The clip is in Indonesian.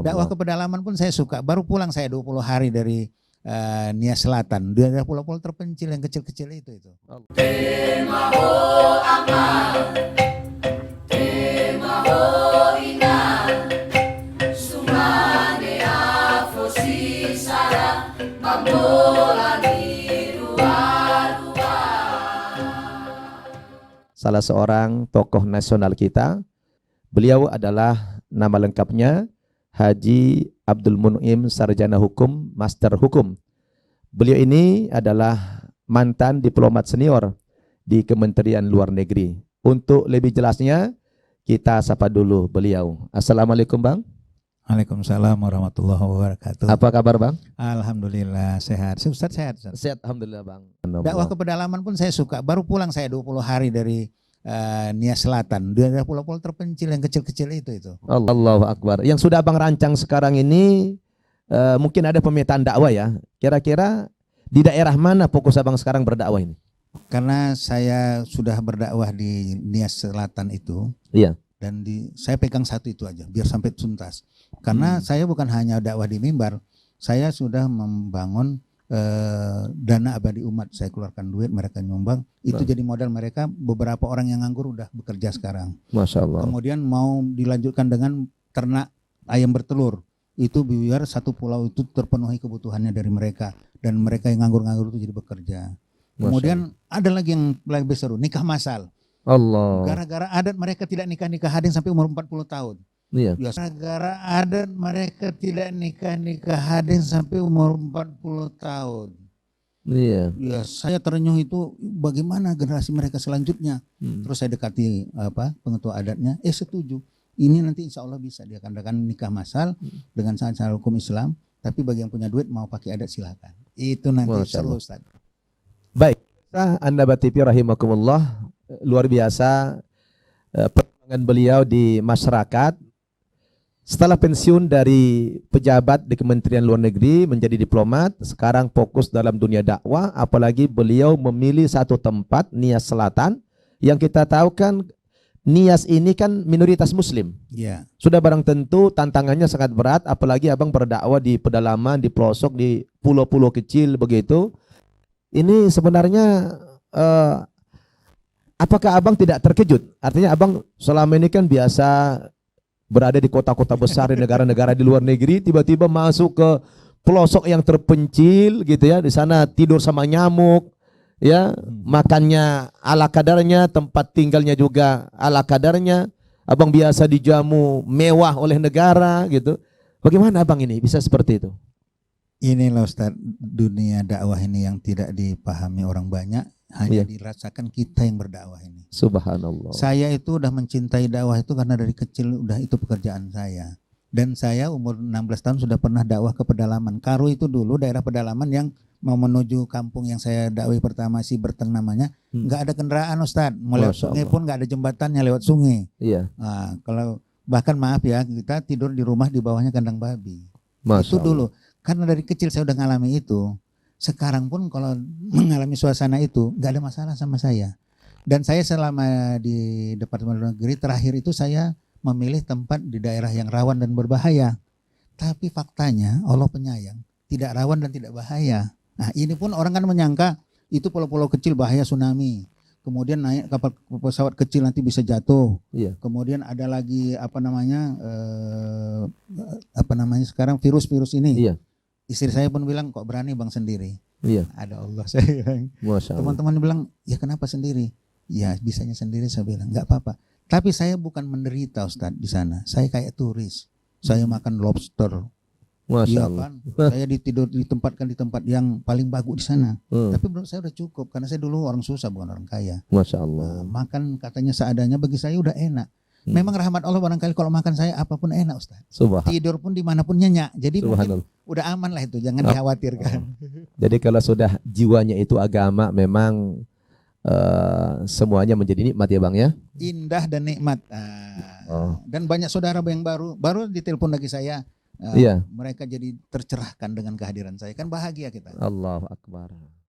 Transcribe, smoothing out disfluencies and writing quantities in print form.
Dakwah ke pedalaman pun saya suka. Baru pulang saya 20 hari dari Nias Selatan. Daerah pulau-pulau terpencil yang kecil-kecil itu. Salah seorang tokoh nasional kita. Beliau adalah nama lengkapnya Haji Abdul Mun'im Sarjana Hukum, Master Hukum. Beliau ini adalah mantan diplomat senior di Kementerian Luar Negeri. Untuk lebih jelasnya, kita sapa dulu beliau. Assalamualaikum Bang. Waalaikumsalam warahmatullahi wabarakatuh. Apa kabar Bang? Alhamdulillah sehat. Ustaz sehat. Sehat Alhamdulillah Bang. Dakwah ke pedalaman pun saya suka. Baru pulang saya 20 hari dari Nias Selatan. Daerah pulau-pulau terpencil yang kecil-kecil itu. Allahu Akbar. Yang sudah Abang rancang sekarang ini mungkin ada pemetaan dakwah ya. Kira-kira di daerah mana fokus Abang sekarang berdakwah ini? Karena saya sudah berdakwah di Nias Selatan itu. Iya. Dan saya pegang satu itu aja biar sampai tuntas. Karena saya bukan hanya dakwah di mimbar, saya sudah membangun dana abadi umat. Saya keluarkan duit, mereka nyumbang. Itu jadi modal mereka. Beberapa orang yang nganggur udah bekerja sekarang. Masya Allah. Kemudian mau dilanjutkan dengan ternak ayam bertelur. Itu biar satu pulau itu terpenuhi kebutuhannya dari mereka. Dan mereka yang nganggur-nganggur itu jadi bekerja. Kemudian ada lagi yang lebih seru, nikah massal. Allah. Gara-gara adat mereka tidak nikah-nikah hadin sampai umur 40 tahun. Iya. Gara-gara adat mereka tidak nikah-nikah hadin sampai umur 40 tahun. Iya. Ya, saya terenyuh itu bagaimana generasi mereka selanjutnya. Terus saya dekati pengetua adatnya, setuju. Ini nanti insya Allah bisa diadakan nikah massal dengan cara hukum Islam. Tapi bagi yang punya duit mau pakai adat silakan. Itu nanti seru Ustaz. Baik, Anda TV rahimakumullah, luar biasa perjuangan beliau di masyarakat. Setelah pensiun dari pejabat di Kementerian Luar Negeri menjadi diplomat, sekarang fokus dalam dunia dakwah, apalagi beliau memilih satu tempat, Nias Selatan, yang kita tahu kan Nias ini kan minoritas muslim. Yeah. Sudah barang tentu tantangannya sangat berat, apalagi Abang berdakwah di pedalaman, di pelosok, di pulau-pulau kecil begitu. Ini sebenarnya apakah Abang tidak terkejut? Artinya Abang selama ini kan biasa berada di kota-kota besar di negara-negara di luar negeri, tiba-tiba masuk ke pelosok yang terpencil gitu ya, di sana tidur sama nyamuk, ya, makannya ala kadarnya, tempat tinggalnya juga ala kadarnya. Abang biasa dijamu mewah oleh negara gitu. Bagaimana Abang ini bisa seperti itu? Inilah Ustaz, dunia dakwah ini yang tidak dipahami orang banyak, hanya dirasakan kita yang berdakwah ini. Subhanallah. Saya itu udah mencintai dakwah itu karena dari kecil udah itu pekerjaan saya. Dan saya umur 16 tahun sudah pernah dakwah ke pedalaman. Karu itu dulu daerah pedalaman yang mau menuju kampung yang saya dakwah pertama, si Berteng namanya, nggak ada kendaraan Ustaz. Mau lewat sungai pun nggak ada jembatannya lewat sungai. Iya. Nah, kalau bahkan maaf ya, kita tidur di rumah di bawahnya kandang babi. Masya itu dulu. Karena dari kecil saya udah ngalami itu. Sekarang pun kalau mengalami suasana itu nggak ada masalah sama saya. Dan saya selama di Departemen Luar Negeri terakhir itu saya memilih tempat di daerah yang rawan dan berbahaya. Tapi faktanya Allah penyayang, tidak rawan dan tidak bahaya. Nah ini pun orang kan menyangka itu pulau-pulau kecil bahaya tsunami. Kemudian naik kapal pesawat kecil nanti bisa jatuh. Iya. Kemudian ada lagi apa namanya sekarang virus-virus ini. Iya. Istri saya pun bilang kok berani Bang sendiri. Iya. Ada Allah saya bilang. Teman-teman bilang ya kenapa sendiri? Ya bisanya sendiri saya bilang nggak apa-apa. Tapi saya bukan menderita Ustadz di sana. Saya kayak turis. Saya makan lobster. Masya Allah. Kan? Saya ditempatkan di tempat yang paling bagus di sana. Tapi menurut saya udah cukup karena saya dulu orang susah bukan orang kaya. Masya Allah. Makan katanya seadanya bagi saya udah enak. Memang rahmat Allah barangkali kalau makan saya apapun enak Ustaz. Tidur pun dimanapun nyenyak. Jadi mungkin udah aman lah itu, jangan dikhawatirkan. Jadi kalau sudah jiwanya itu agama memang semuanya menjadi nikmat ya Bang ya. Indah dan nikmat. Dan banyak saudara yang baru ditelepon lagi saya. Iya. Mereka jadi tercerahkan dengan kehadiran saya. Kan bahagia kita. Allahu Akbar.